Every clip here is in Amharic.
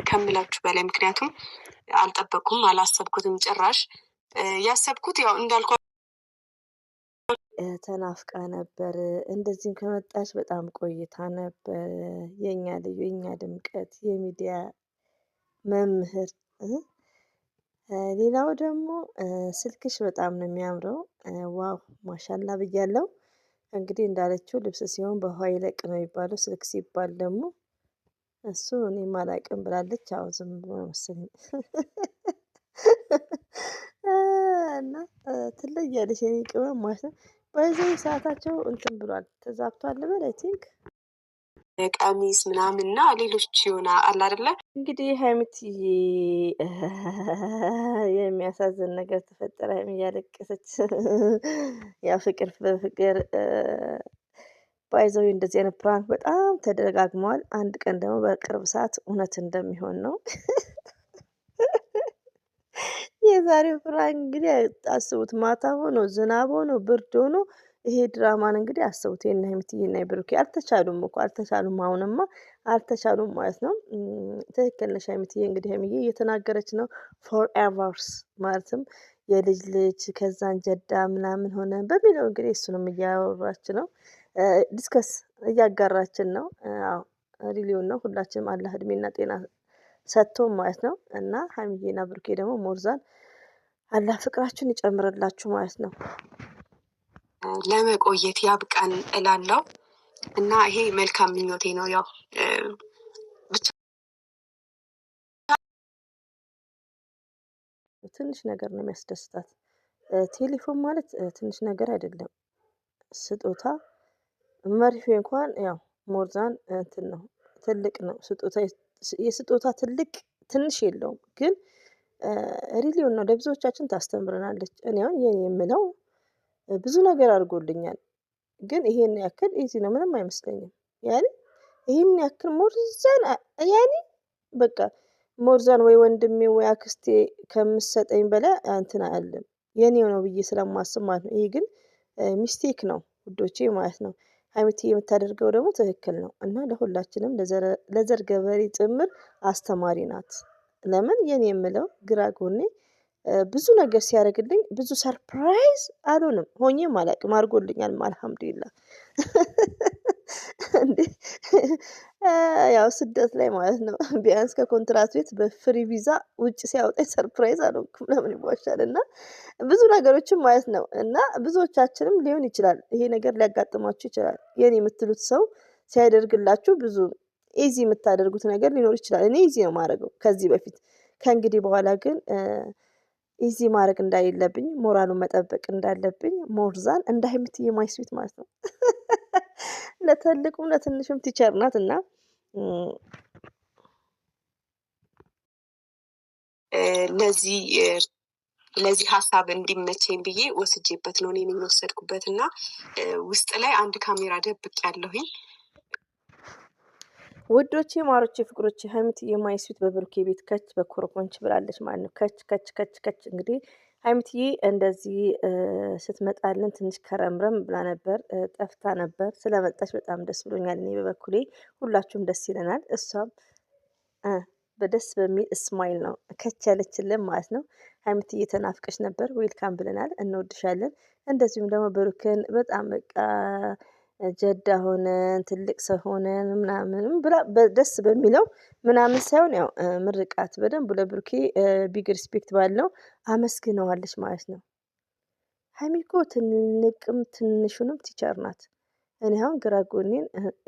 ከምላችሁ በላይ ምክንያቱም አልጠበቅኩም አላሰብኩትም ጭራሽ ያሰብኩት ያው እንዳልኩ ተናፍቃ ነበር እንደዚህም ከመጣች በጣም ቆይታ ነበር የኛ ልዩ የኛ ድምቀት የሚዲያ መምህር ሌላው ደግሞ ስልክሽ በጣም ነው የሚያምረው ዋው ማሻአላ ብያለሁ እንግዲህ እንዳለችው ልብስ ሲሆን በውሃ ይለቅ ነው የሚባለው ስልክ ሲባል ደግሞ እሱ እኔም አላቅም ብላለች አዎ ዝም ብሎ መሰለኝ እና ትለያለሽ የኔ ቅመም ማለት ነው በዚህ ሰዓታቸው እንትን ብሏል ተዛብቷል ልበል አይ ቲንክ ቀሚስ ምናምንና ሌሎች ይሆና አለ አይደለ እንግዲህ ሀይሚትዬ የሚያሳዝን ነገር ተፈጠረ እያለቀሰች ያ ፍቅር በፍቅር ባይዘው እንደዚህ አይነት ፕራንክ በጣም ተደጋግሟል አንድ ቀን ደግሞ በቅርብ ሰዓት እውነት እንደሚሆን ነው የዛሬው ፕራንክ እንግዲህ አስቡት ማታ ሆኖ ዝናብ ሆኖ ብርድ ሆኖ ይሄ ድራማን እንግዲህ አስቡት የነ ሀይሚትዬና የብሩኬ አልተቻሉም እኮ አልተቻሉም አሁንማ አልተቻሉም ማለት ነው ትክክል ነሽ ሀይሚትዬ እንግዲህ ሀይሚዬ እየተናገረች ነው ፎር ኤቨርስ ማለትም የልጅ ልጅ ከዛን ጀዳ ምናምን ሆነ በሚለው እንግዲህ እሱንም እያወራች ነው ዲስከስ እያጋራችን ነው አዎ ሪሊውን ነው ሁላችንም አላህ እድሜና ጤና ሰጥቶ ማለት ነው እና ሀይሚዬና ብሩኬ ደግሞ ሞርዛን አላህ ፍቅራችሁን ይጨምርላችሁ ማለት ነው ለመቆየት ያብቃን እላለሁ እና ይሄ መልካም ምኞቴ ነው ያው ትንሽ ነገር ነው የሚያስደስታት ቴሌፎን ማለት ትንሽ ነገር አይደለም ስጦታ መርፌ እንኳን ያው ሞርዛን እንትን ነው ትልቅ ነው ስጦታ የስጦታ ትልቅ ትንሽ የለውም ግን ሪሊውን ነው ለብዙዎቻችን ታስተምረናለች እኔ አሁን የኔ የምለው ብዙ ነገር አድርጎልኛል ግን ይሄን ያክል ኢዚ ነው ምንም አይመስለኝም ያኔ ይሄን ያክል ሞርዛን ያኔ በቃ ሞርዛን ወይ ወንድሜ ወይ አክስቴ ከምሰጠኝ በላይ እንትን አይደለም የኔው ነው ብዬ ስለማስብ ማለት ነው ይሄ ግን ሚስቴክ ነው ውዶቼ ማለት ነው ሀይሚትዬ የምታደርገው ደግሞ ትክክል ነው እና ለሁላችንም ለዘር ገበሬ ጭምር አስተማሪ ናት ለምን የኔ የምለው ግራ ጎኔ ብዙ ነገር ሲያደርግልኝ ብዙ ሰርፕራይዝ አልሆንም ሆኜም አላቅም አድርጎልኛል አልሐምዱሊላህ እንዴ ያው ስደት ላይ ማለት ነው ቢያንስ ከኮንትራት ቤት በፍሪ ቪዛ ውጭ ሲያወጣኝ ሰርፕራይዝ አልሆንኩም ለምን ይዋሻል እና ብዙ ነገሮችን ማለት ነው እና ብዙዎቻችንም ሊሆን ይችላል ይሄ ነገር ሊያጋጥማችሁ ይችላል የኔ የምትሉት ሰው ሲያደርግላችሁ ብዙ ኢዚ የምታደርጉት ነገር ሊኖር ይችላል እኔ ኢዚ ነው ማድረገው ከዚህ በፊት ከእንግዲህ በኋላ ግን ኢዚ ማድረግ እንዳሌለብኝ ሞራሉን መጠበቅ እንዳለብኝ ሞርዛን እንደ ሀይሚትዬ ማይስዊት ማለት ነው ለትልቁም ለትንሹም ቲቸር ናት እና ለዚህ ሀሳብ እንዲመቸኝ ብዬ ወስጄበት ነው እኔ የወሰድኩበት እና ውስጥ ላይ አንድ ካሜራ ደብቅ ያለሁኝ ውዶቼ ማሮቼ ፍቅሮቼ ሀይሚትዬ ማይስዊት በብሩኬ ቤት ከች በኮረኮንች ብላለች ማለት ነው ከች እንግዲህ ሀይሚትዬ እንደዚህ ስትመጣልን ትንሽ ከረምረም ብላ ነበር ጠፍታ ነበር ስለመጣች በጣም ደስ ብሎኛል እኔ በበኩሌ ሁላችሁም ደስ ይለናል እሷም በደስ በሚል ስማይል ነው ከች ያለችልን ማለት ነው ሀይሚትዬ ተናፍቀሽ ነበር ዌልካም ብለናል እንወድሻለን እንደዚሁም ደግሞ ብሩክን በጣም በቃ ጀዳ ሆነን ትልቅ ሰው ሆነን ምናምን ብላ ደስ በሚለው ምናምን ሳይሆን ያው ምርቃት በደንብ ለብሩኬ ቢግ ሪስፔክት ባለው አመስግነዋለች ማለት ነው ሀይሚ እኮ ትንቅም ትንሹንም ቲቸር ናት እኔ አሁን ግራ ጎኔን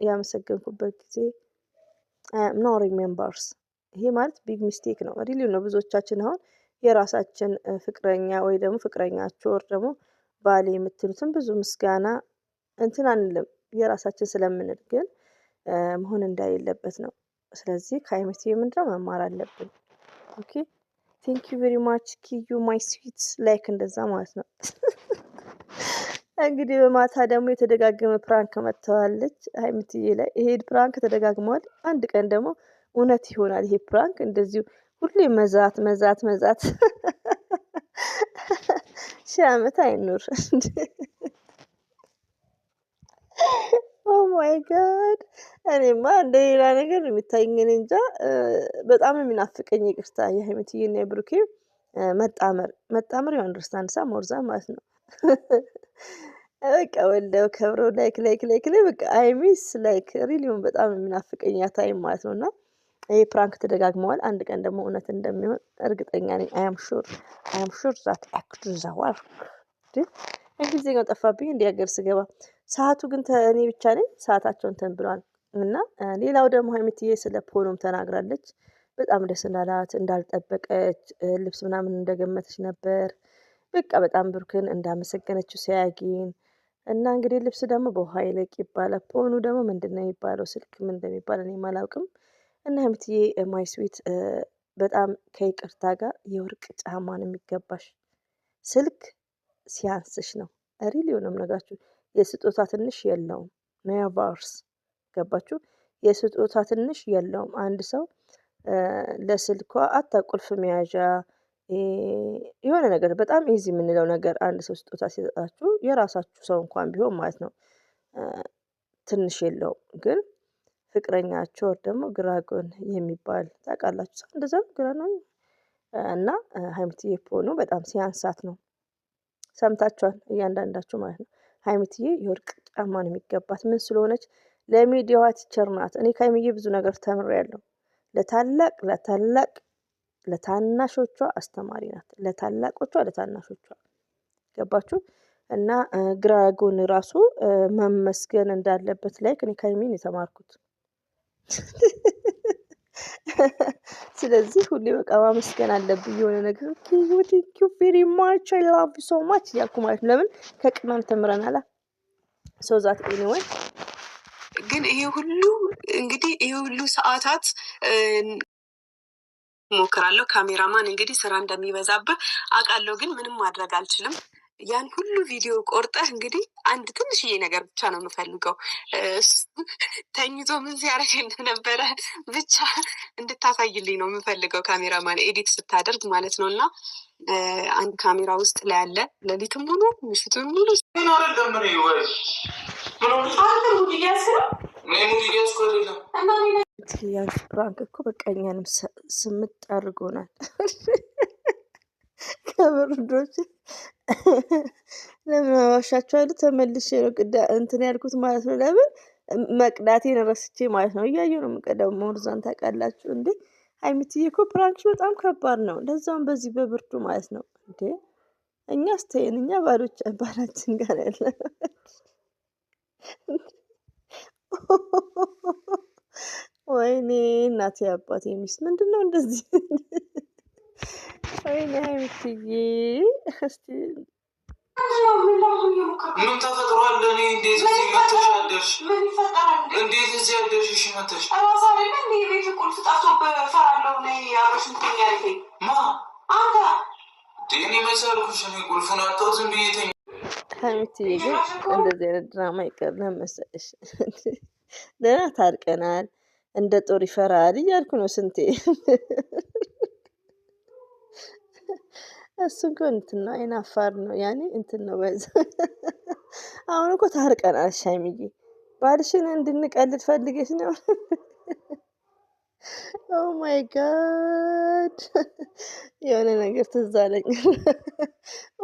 ያመሰገንኩበት ጊዜ ኖ ሪሜምበርስ ይሄ ማለት ቢግ ሚስቴክ ነው ሪሊ ነው ብዙዎቻችን አሁን የራሳችን ፍቅረኛ ወይ ደግሞ ፍቅረኛችሁ ወር ደግሞ ባሌ የምትሉትን ብዙ ምስጋና እንትን አንልም የራሳችን ስለምንል ግን መሆን እንዳይለበት ነው ስለዚህ ከሀይሚትዬ ምንድነው መማር አለብን ኦኬ ቴንክ ዩ ቬሪ ማች ኪዩ ማይ ስዊት ላይክ እንደዛ ማለት ነው እንግዲህ በማታ ደግሞ የተደጋገመ ፕራንክ መጥተዋለች ሀይሚትዬ ላይ ይሄ ፕራንክ ተደጋግሟል አንድ ቀን ደግሞ እውነት ይሆናል ይሄ ፕራንክ እንደዚሁ ሁሌ መዛት ሺህ ዓመት አይኑር ኦ ማይ ጋድ እኔማ እንደ ሌላ ነገር የሚታየኝ እኔ እንጃ። በጣም የሚናፍቀኝ ይቅርታ የሀይሚትዬና የብሩኬ መጣመር ዩ አንደርስታንድ ሳ ሞርዛ ማለት ነው። በቃ ወልደው ከብረው ላይክ ላይ በቃ አይሚስ ላይክ ሪሊውን በጣም የሚናፍቀኝ ያ ታይም ማለት ነው። እና ይሄ ፕራንክ ተደጋግመዋል። አንድ ቀን ደግሞ እውነት እንደሚሆን እርግጠኛ ነኝ። አም ሹር ዛት አክቱ ዛዋር እንግሊዝኛው ጠፋብኝ እንዲ ሀገር ስገባ። ሰዓቱ ግን እኔ ብቻ ነኝ ሰዓታቸውን ተንብሏል። እና ሌላው ደግሞ ሀይሚትዬ ስለ ፖሎም ተናግራለች። በጣም ደስ እንዳላት እንዳልጠበቀች ልብስ ምናምን እንደገመተች ነበር። በቃ በጣም ብሩክን እንዳመሰገነችው ሲያጊን እና እንግዲህ ልብስ ደግሞ በውሃ ይለቅ ይባላል። ፖኑ ደግሞ ምንድን ነው የሚባለው? ስልክ ምን እንደሚባል እኔም አላውቅም። እና ሀይሚትዬ ማይ ስዊት በጣም ከይቅርታ ጋር የወርቅ ጫማን የሚገባሽ ስልክ ሲያንስሽ ነው። ሪሊ ሆነም ነግራችሁ የስጦታ ትንሽ የለውም። ኔቨርስ ገባችሁ? የስጦታ ትንሽ የለውም። አንድ ሰው ለስልኳ አታ ቁልፍ መያዣ የሆነ ነገር በጣም ኢዚ የምንለው ነገር አንድ ሰው ስጦታ ሲሰጣችሁ የራሳችሁ ሰው እንኳን ቢሆን ማለት ነው ትንሽ የለውም። ግን ፍቅረኛቸው ደግሞ ግራ ጎን የሚባል ታውቃላችሁ፣ ሰው እንደዛ ነው ግራ ነው። እና ሀይሚትዬ ፖኑ በጣም ሲያንሳት ነው። ሰምታችኋል እያንዳንዳችሁ ማለት ነው። ሀይሚትዬ የወርቅ ጫማ ነው የሚገባት። ምን ስለሆነች? ለሚዲያዋ ቲቸር ናት። እኔ ከሀይሚዬ ብዙ ነገር ተምሬያለሁ። ለታናሾቿ አስተማሪ ናት። ለታላቆቿ ለታናሾቿ ገባችሁ? እና ግራ ጎን ራሱ መመስገን እንዳለበት ላይ እኔ ከሀይሚን የተማርኩት። ስለዚህ ሁሌ በቃ ማመስገን አለብኝ የሆነ ነገር ቴንክ ዩ ቬሪ ማች አይ ላቭ ዩ ሶ ማች እያልኩ ማለት ነው። ለምን ከቅመም ተምረናላ። ሶ ዛት ኤኒዌይ ግን ይሄ ሁሉ ሰዓታት ሞክራለሁ። ካሜራማን እንግዲህ ስራ እንደሚበዛብህ አውቃለሁ፣ ግን ምንም ማድረግ አልችልም። ያን ሁሉ ቪዲዮ ቆርጠህ እንግዲህ አንድ ትንሽዬ ነገር ብቻ ነው የምፈልገው፣ ተኝቶ ምን ሲያደርግ እንደነበረ ብቻ እንድታሳይልኝ ነው የምፈልገው። ካሜራማን ኤዲት ስታደርግ ማለት ነው። እና አንድ ካሜራ ውስጥ ላይ ያለ ሌሊትም ሙሉ ምሽቱን ሙሉ ያንስ ፕራንክ እኮ በቃ እኛንም ስምጥ አድርጎናል። ከብርዶች ለምን ዋሻችኋለሁ? ተመልሼ ነው እንትን ያልኩት ማለት ነው። ለምን መቅዳቴን ረስቼ ማለት ነው። እያየሁ ነው የምቀዳው። ሞርዛን ታውቃላችሁ እንዴ? ሀይሚትዬ እኮ ፕራንክሽ በጣም ከባድ ነው። ለዛውም በዚህ በብርዱ ማለት ነው እንዴ። እኛ ስተይን እኛ ባላችን ጋር ያለ ወይኔ እናቴ አባቴ ሚስት ምንድን ነው እንደዚህ? ወይኔ ሀይሚትዬ እስቲ ምን ተፈጥሯል? እኔ እንዴት እዚህ መተሽ አደርሽ? እንዴት እዚህ አደርሽ? እሺ መተሽ ቤት ቁልፍ ጠፍቶብህ እፈራለሁ። ማ አንተ እኔ መሰልኩሽ? እኔ ቁልፉን አጣሁ ዝም ብዬ ተኝ። ሀይሚትዬ ግን እንደዚህ አይነት ድራማ ይቀርላል መሰለሽ? ደህና ታርቀናል። እንደ ጦር ይፈራል እያልኩ ነው ስንቴ። እሱ እኮ እንትን ነው አይናፋር ነው ያኔ እንትን ነው በዛ። አሁን እኮ ታርቀናል። ሀይሚዬ ባልሽን እንድንቀልድ ፈልገሽ ነው? ኦ ማይ ጋድ የሆነ ነገር ትዝ አለኝ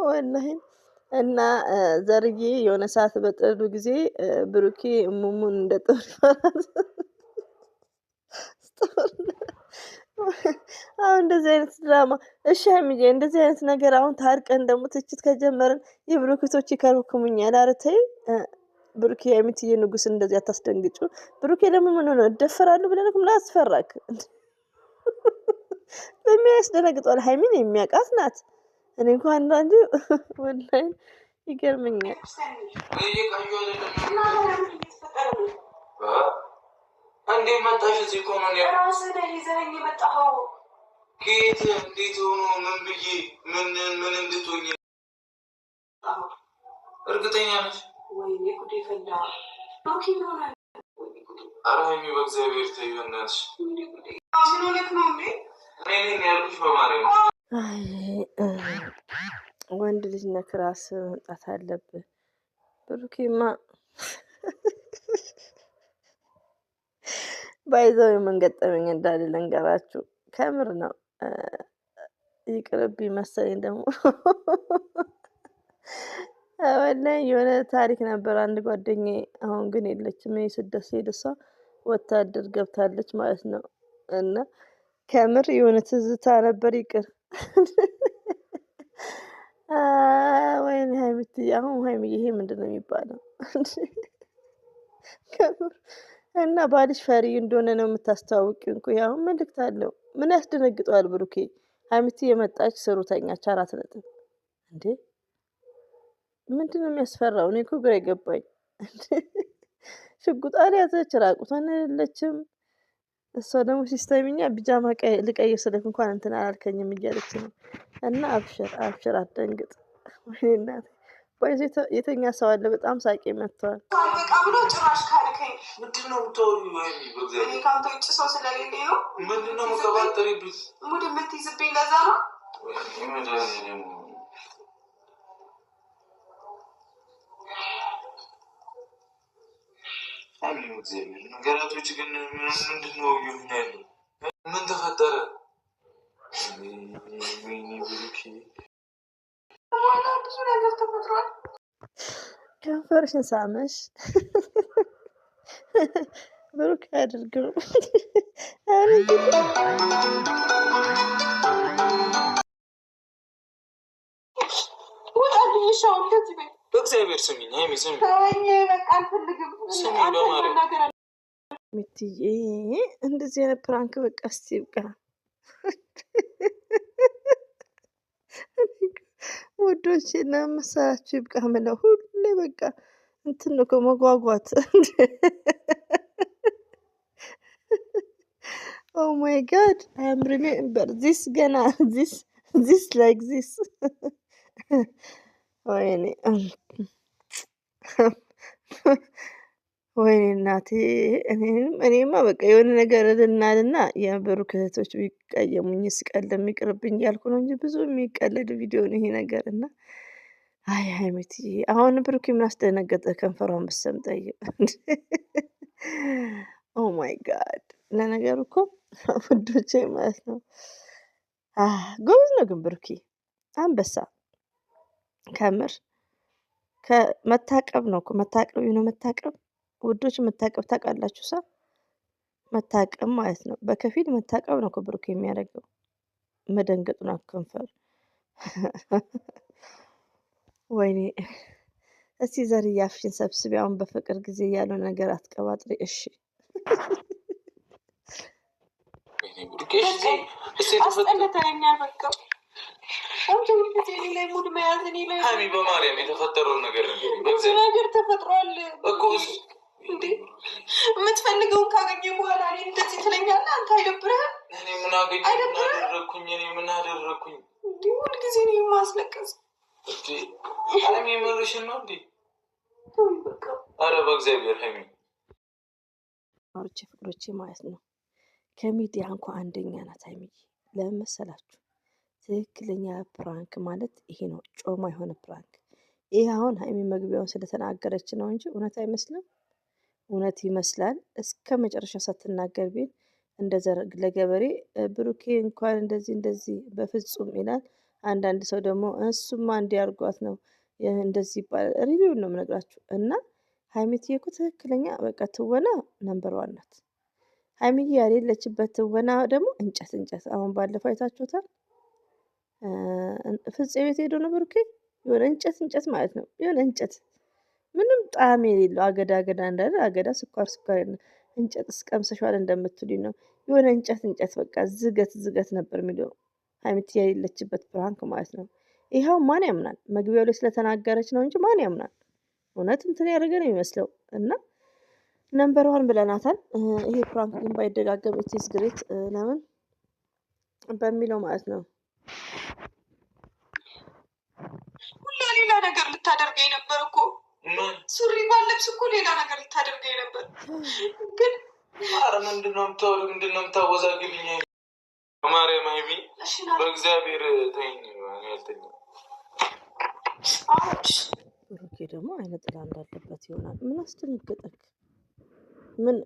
ወላሂ። እና ዘርዬ የሆነ ሰዓት በጥሉ ጊዜ ብሩኬ እሙሙን እንደ ጦር ይፈራል። አሁን እንደዚህ አይነት ድራማ እሺ ሀይሚዬ፣ እንደዚህ አይነት ነገር አሁን ታርቀን ደግሞ ትችት ከጀመርን የብሩኬቶች ይከረክሙኛል። ኧረ ተይ ብሩኬ፣ ሀይሚትዬ ንጉስ እንደዚህ አታስደንግጩ። ብሩኬ ደግሞ ምን ሆነ እደፈራለሁ ብለህ ምን አስፈራክ? በሚያስደነግጧል። ሀይሚን የሚያውቃት ናት። እኔ እንኳን አንዳንዴ ወላሂ ይገርመኛል። እንዴት መጣሽ? እዚህ እኮ ነው ራስህ ይዘኸኝ የመጣኸው። ከየት እንዴት ሆኖ ምን ብዬ ምን እንድትሆኝ እርግጠኛ ነሽ? ወይኔ ጉዴ ፈላ። ኧረ ሀይሚ በእግዚአብሔር ተይ በእናትሽ። ምን ሆነህ ነው እንዴ? እኔ ያልኩሽ በማርያም። ወንድ ልጅ ነህ፣ ራስህ መምጣት አለብህ ብሩኬማ። ባይዘው የምንገጠመኝ እንዳለ ልንገራችሁ። ከምር ነው። ይቅርብኝ መሰለኝ ደግሞ ወላሂ የሆነ ታሪክ ነበር። አንድ ጓደኛዬ አሁን ግን የለችም። ስደት ሄድ እሷ ወታደር ገብታለች ማለት ነው። እና ከምር የሆነ ትዝታ ነበር። ይቅር ወይኔ ሀይሚት አሁን ሀይሚ ይሄ ምንድን ነው የሚባለው? ከምር እና ባልሽ ፈሪ እንደሆነ ነው የምታስተዋውቂው እንኮ። ያው መልእክት አለው። ምን ያስደነግጠዋል? ብሩኬ ሀይሚት የመጣች ስሩተኛች 4 ነጥብ እንዴ! ምንድን ነው የሚያስፈራው? እኔ እኮ ግራ የገባኝ ሽጉጥ አልያዘች፣ ራቁቷን አይደለችም። እሷ ደግሞ ሲስተሚኛ ቢጃማ ልቀይር ስልክ እንኳን እንትን አላልከኝም እያለች ነው። እና አብሽር አብሽር አትደንግጥ። ወይኔ እናቴ ባይዘ የተኛ ሰው አለ። በጣም ሳቄ መጥተዋል። በቃ ብሎ ጭራሽ ካልከኝ ምንድን ነው የምታወሪው? እኔ ከአንተ ውጭ ሰው ስለሌለኝ ነው። ምንድን ነው የምትቀባጥሪብኝ? ሙድ የምትይዝብኝ ለዛ ነው። ነገራቶች ግን ምንድን ነው እየሆነ ያለው? ምን ተፈጠረ? ብዙ ነገር ተፈጥሯል። ከንፈርሽን ሳመሽ ብሩክ አያደርግም። በእግዚአብሔር ስሚኝ ሀይሚ ስሚኝ፣ በቃ አልፈልግም። ስሚኝ በማርያም ሚትዬ እንደዚህ አይነት ፕራንክ በቃ እስቲ ይብቃ። ውዶች እና መሰላችሁ ይብቃ ምለው ሁሌ በቃ እንትን ነው ከመጓጓት። ኦ ማይ ጋድ አይ አም ሪሜምበር ዚስ ገና ዚስ ላይክ ዚስ ወይኔ ወይኔ እናቴ። እኔማ በቃ የሆነ ነገር ልናልና የብሩክ እህቶች ቢቀየሙኝ ስቀል የሚቅርብኝ ያልኩ ነው እንጂ ብዙ የሚቀለድ ቪዲዮ ነው ይሄ ነገር። እና አይ ሀይሚትዬ አሁን ብሩክ ምን አስደነገጠ? ከንፈሯን ብትሰም ጠይቅ። ኦ ማይ ጋድ። ለነገሩ እኮ ውዶቼ ማለት ነው ጎበዝ ነው ግን ብሩኬ አንበሳ። ከምር ከመታቀብ ነው እኮ መታቀብ ነው መታቀብ። ውዶች መታቀብ ታውቃላችሁ? ሳ መታቀብ ማለት ነው በከፊል መታቀብ ነው እኮ ብሩክ የሚያደርገው። መደንገጡን ከንፈር ወይኔ። እስቲ ዘር ያፍሽን ሰብስቢ። አሁን በፍቅር ጊዜ ያለው ነገር አትቀባጥሪ እሺ። አስጠልተኛል በቃ ሀይሚ በማርያም የተፈጠረውን ነገር ነገር ተፈጥሯል እኮ። የምትፈልገውን ካገኘ በኋላ እኔ እንደዚህ ትለኛለህ? አንተ አይደብርህም? እኔ ምን አገኘ? ምን አደረግኩኝ? እኔ ምን አደረግኩኝ? ሁል ጊዜ ነው የማስለቀስ። ሀይሚ የምርሽን ነው እንዴ? አረ በእግዚአብሔር ሀይሚ ማሮቼ ፍቅሮቼ ማለት ነው ከሚዲያ እንኳ አንደኛ ናት ሀይሚ። ለምን መሰላችሁ? ትክክለኛ ፕራንክ ማለት ይሄ ነው፣ ጮማ የሆነ ፕራንክ። ይሄ አሁን ሀይሚ መግቢያውን ስለተናገረች ነው እንጂ እውነት አይመስልም። እውነት ይመስላል። እስከ መጨረሻ ሳትናገር ቤት ለገበሬ ብሩኬ እንኳን እንደዚህ በፍጹም ይላል። አንዳንድ ሰው ደግሞ እሱማ እንዲያርጓት ነው እንደዚህ ይባላል። ሪቪውን ነው የምነግራችሁ። እና ሀይሚትዬ እኮ ትክክለኛ በቃ ትወና ነምበር 1 ናት። ሀይሚዬ ያሌለችበት ትወና ደግሞ እንጨት። አሁን ባለፈው አይታችሁታል። ፍፄ ቤት ሄዶ ነው ብሩኬ የሆነ እንጨት ማለት ነው። የሆነ እንጨት ምንም ጣዕም የሌለው አገዳ እንዳለ አገዳ ስኳር እንጨት እስቀምሰሻል እንደምትሉኝ ነው። የሆነ እንጨት በቃ ዝገት ነበር የሚለው ሀይሚትዬ የሌለችበት ፕራንክ ማለት ነው። ይኸው ማን ያምናል? መግቢያው ላይ ስለተናገረች ነው እንጂ ማን ያምናል? እውነት እንትን ያደረገ ነው የሚመስለው። እና ነምበር 1 ብለናታል። ይሄ ፕራንክ ግን ባይደጋገም ኢትስ ግሬት ለምን በሚለው ማለት ነው። ሁላ ሌላ ነገር ልታደርገኝ ነበር እኮ ሱሪ ባለብስ እኮ ሌላ ነገር ልታደርገኝ ነበር። ግን ኧረ ምንድነው የምታወሪው? ምንድነው የምታወዛግብኝ? ማርያም ሀይሚ በእግዚአብሔር ተይኝ። ያልተኛ ብሩኬ ደግሞ አይነ ጥላ እንዳለበት ይሆናል። ምን አስደነገጠክ? ምን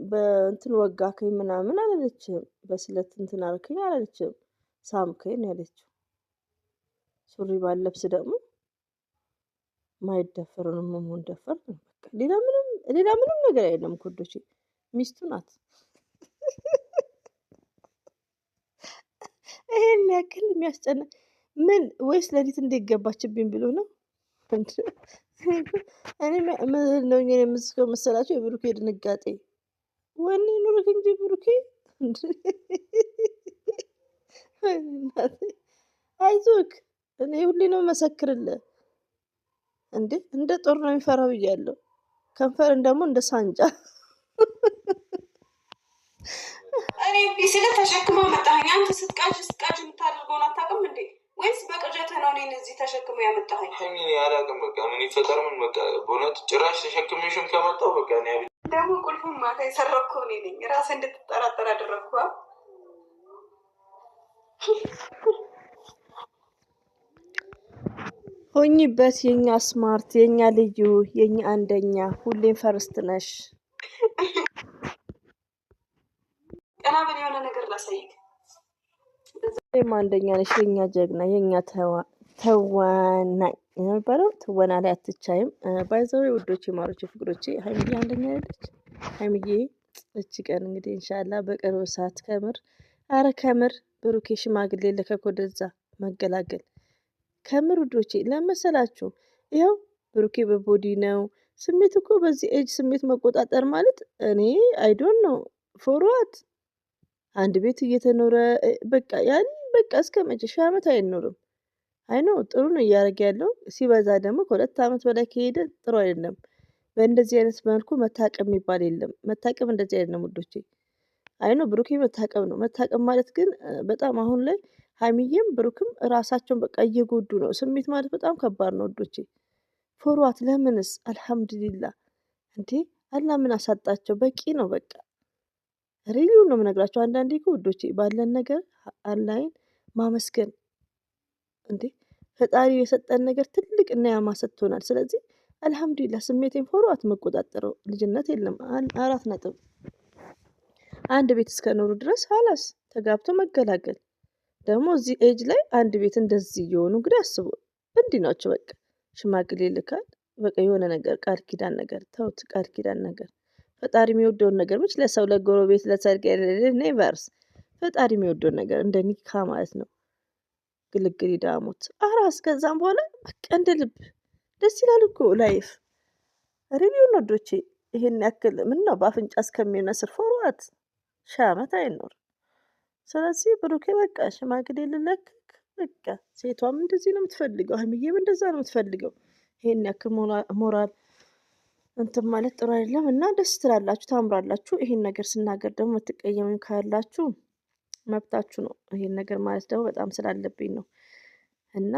በእንትን ወጋከኝ ምናምን አላለችም። በስለት እንትን አልከኝ አላለችም። ሳምከኝ ነው ያለችው። ሱሪ ባለብስ ደግሞ ማይደፈሩንም መሆን ደፈር ነው በቃ። ሌላ ምንም ነገር አይደለም። ኮዶቼ ሚስቱ ናት። ይሄን ያክል የሚያስጨንቅ ምን ወይስ ለሊት እንዴት ገባችብኝ ብሎ ነው? እኔ ምን ነው የምስከው መሰላችሁ? የብሩኬ ድንጋጤ ወኔ ኑርክ እንጂ ብሩኬ አይዞክ። እኔ ሁሌ ነው መሰክርልህ እንዴ። እንደ ጦር ነው የሚፈራው ብያለሁ። ከንፈርን ደግሞ እንደ ሳንጃ እኔ ቢስለ ተሸክመው መጣኸኝ። አንተ ስትቃጅ የምታደርገውን አታውቅም እንዴ? ወይስ በቅዠትህ ነው እኔን እዚህ ተሸክመው ያመጣኸኝ? አላውቅም። በቃ ምን ይፈጠር ምን በቃ በእውነት ጭራሽ ተሸክሜሽም ከመጣሁ በቃ ደግሞ ቁልፉን ማታ የሰረኩህ እኔ ነኝ። ራስህ እንድትጠራጠር አደረግኩህ። ሆኝበት የኛ ስማርት፣ የኛ ልዩ፣ የኛ አንደኛ፣ ሁሌም ፈርስት ነሽ። ቀና በል የሆነ ነገር ላሳይክ። ሁሌም አንደኛ ነሽ፣ የኛ ጀግና፣ የኛ ተዋናይ የሚባለው ትወና ላይ አትቻይም። ባይዘው ውዶቼ፣ ማሮቼ፣ ፍቅሮቼ ሀይሚዬ አንደኛ ያለች። ሀይሚዬ እቺ ቀን እንግዲህ ኢንሻአላህ በቅርብ ሰዓት ከምር ከምር ብሩኬ ሽማግሌ ልከክ ወደዛ መገላገል ከምር ውዶቼ ለመሰላችሁ። ይኸው ብሩኬ በቦዲ ነው ስሜት እኮ በዚህ ኤጅ ስሜት መቆጣጠር ማለት እኔ አይዶን ነው ፎርዋት አንድ ቤት እየተኖረ በቃ ያን በቃ እስከ መቼ 1000 ዓመት አይኖርም። አይኖ ጥሩ ነው እያደረገ ያለው። ሲበዛ ደግሞ ከ2 ዓመት በላይ ከሄደ ጥሩ አይደለም። በእንደዚህ አይነት መልኩ መታቀም የሚባል የለም። መታቀም እንደዚህ አይደለም ውዶቼ። አይኖ ብሩኬ መታቀም ነው። መታቀም ማለት ግን በጣም አሁን ላይ ሀይሚዬም ብሩክም ራሳቸውን በቃ እየጎዱ ነው። ስሜት ማለት በጣም ከባድ ነው ውዶቼ። ፎርዋት ለምንስ አልሐምዱሊላ እንዴ አላ ምን አሳጣቸው? በቂ ነው በቃ። ሪሊው ነው የምነግራቸው። አንዳንዴ እኮ ውዶቼ ባለን ነገር አላይን ማመስገን እንዴ ፈጣሪ የሰጠን ነገር ትልቅ እና ያማ ሰጥቶናል። ስለዚህ አልሐምዱሊላ ስሜቴን ፎርዋት መቆጣጠረው ልጅነት የለም። 4 ነጥብ አንድ ቤት እስከኖሩ ድረስ ሀላስ ተጋብቶ መገላገል። ደግሞ እዚህ ኤጅ ላይ አንድ ቤት እንደዚህ እየሆኑ እንግዲህ አስቡ። እንዲህ ናቸው በቃ። ሽማግሌ ልካል በቃ የሆነ ነገር ቃል ኪዳን ነገር ተውት። ቃል ኪዳን ነገር ፈጣሪ የሚወደውን ነገር ብቻ ለሰው ለጎረቤት ለሰርግ ኔቨርስ ፈጣሪ የሚወደውን ነገር እንደ ኒካ ማለት ነው። ግልግል ዳሞት አራስ ከዛም በኋላ በቃ እንደ ልብ ደስ ይላል እኮ ላይፍ ሪቪው ነዶቼ። ይሄን ያክል ምን ነው በአፍንጫ እስከሚነስር ፎርዋት 1000 ዓመት አይኖር። ስለዚህ ብሩኬ በቃ ሽማግሌ ልለክክ በቃ። ሴቷም እንደዚህ ነው የምትፈልገው፣ ሀይሚዬም እንደዛ ነው የምትፈልገው። ይሄን ያክል ሞራል እንትን ማለት ጥሩ አይደለም። እና ደስ ትላላችሁ፣ ታምራላችሁ። ይሄን ነገር ስናገር ደግሞ የምትቀየሙኝ ካላችሁ መብታችሁ ነው። ይሄን ነገር ማለት ደግሞ በጣም ስላለብኝ ነው። እና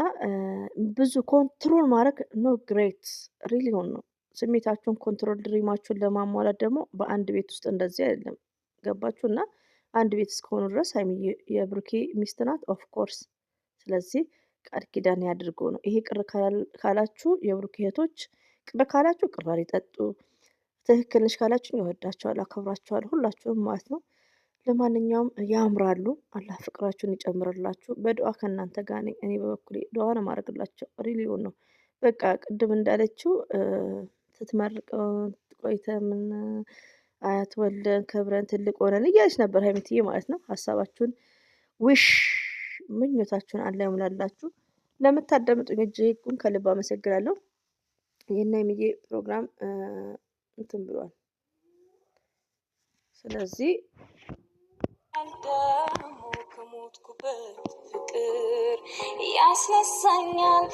ብዙ ኮንትሮል ማድረግ ኖ ግሬት ሪሊ ሆን ነው። ስሜታችሁን ኮንትሮል ድሪማችሁን ለማሟላት ደግሞ በአንድ ቤት ውስጥ እንደዚህ አይደለም። ገባችሁ? እና አንድ ቤት እስከሆኑ ድረስ ሀይሚዬ የብሩኬ ሚስት ናት ኦፍ ኮርስ። ስለዚህ ቃል ኪዳን ያድርጉ ነው። ይሄ ቅር ካላችሁ የብሩኬ እህቶች ቅር ካላችሁ ቅራሪ ጠጡ። ትክክል ነሽ ካላችሁ ይወዳቸዋል፣ አከብራቸዋል ሁላችሁም ማለት ነው። ለማንኛውም ያምራሉ። አላህ ፍቅራችሁን ይጨምርላችሁ። በዱዓ ከእናንተ ጋር ነኝ። እኔ በበኩሌ ዱዓ ነው ማድረግላቸው። ሪሊዮን ነው በቃ። ቅድም እንዳለችው ስትመርቀው ቆይተ ምን አያት ወልደን ከብረን ትልቅ ሆነን እያለች ነበር ሀይሚትዬ ማለት ነው። ሀሳባችሁን ውሽ ምኞታችሁን አላህ ይሙላላችሁ። ለምታዳምጡኝ እጅጉን ከልብ አመሰግናለሁ። ይህና የሚዬ ፕሮግራም እንትን ብሏል። ስለዚህ ደግሞ ከሞትኩበት ፍቅር ያስነሳኛል